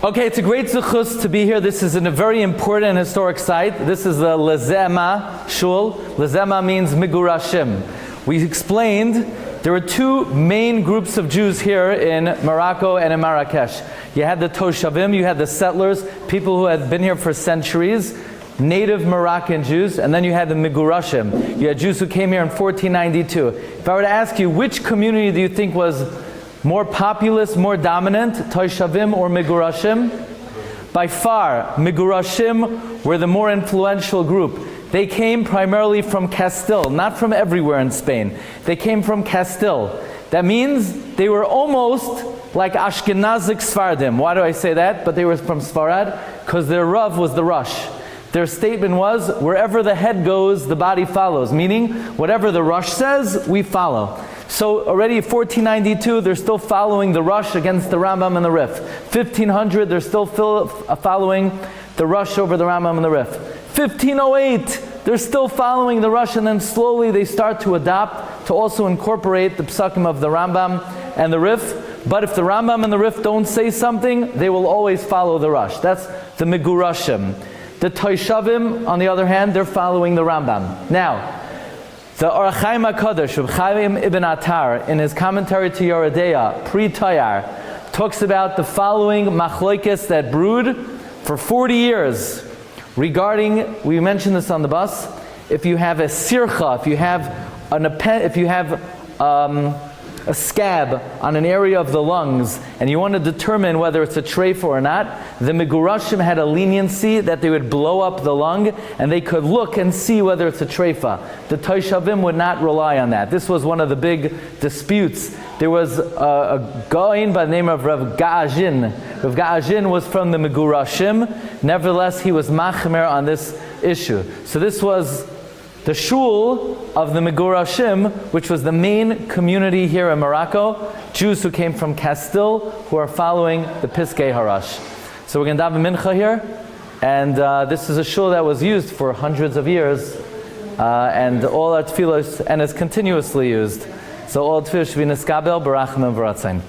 Okay, it's a great zechus to be here. This is a very important and historic site. This is the al-Azamah shul. Al-Azamah means Migurashim. We explained there were two main groups of Jews here in Morocco and in Marrakesh. You had the Toshavim, you had the settlers, people who had been here for centuries, native Moroccan Jews, and then you had the Migurashim. You had Jews who came here in 1492. If I were to ask you, which community do you think was more populous, more dominant, Toshavim or Migurashim? By far, Migurashim were the more influential group. They came primarily from Castile, not from everywhere in Spain. They came from Castile. That means they were almost like Ashkenazic Sfardim. Why do I say that? But they were from Sfarad, because their Rav was the Rosh. Their statement was, wherever the head goes, the body follows. Meaning, whatever the Rosh says, we follow. So already 1492, they're still following the Rosh against the Rambam and the Rif. 1500, they're still following the Rosh over the Rambam and the Rif. 1508, they're still following the Rosh, and then slowly they start to adopt, to also incorporate the psukim of the Rambam and the Rif. But if the Rambam and the Rif don't say something, they will always follow the Rosh. That's the Migurashim. The Toshavim, on the other hand, they're following the Rambam. Now, the Or HaChaim HaKadosh, Reb Chaim Ibn Attar, in his commentary to Yoredeya, pre-Tayar, talks about the following machlokes that brewed for 40 years regarding, we mentioned this on the bus, if you have a sircha, if you have a scab on an area of the lungs, and you want to determine whether it's a treifa or not, the Migurashim had a leniency that they would blow up the lung, and they could look and see whether it's a treifa. The Toshavim would not rely on that. This was one of the big disputes. There was a Gaon by the name of Rav Ga'ajin. Rav Ga'ajin was from the Migurashim. Nevertheless, he was machmer on this issue. So this was the shul of the Migurashim, which was the main community here in Morocco, Jews who came from Castile, who are following the Piskei Harash. So we're going to daven mincha here, and this is a shul that was used for hundreds of years, and all our tefillos, and is continuously used. So all tefillos should be niskabel, barachim, and baratzain.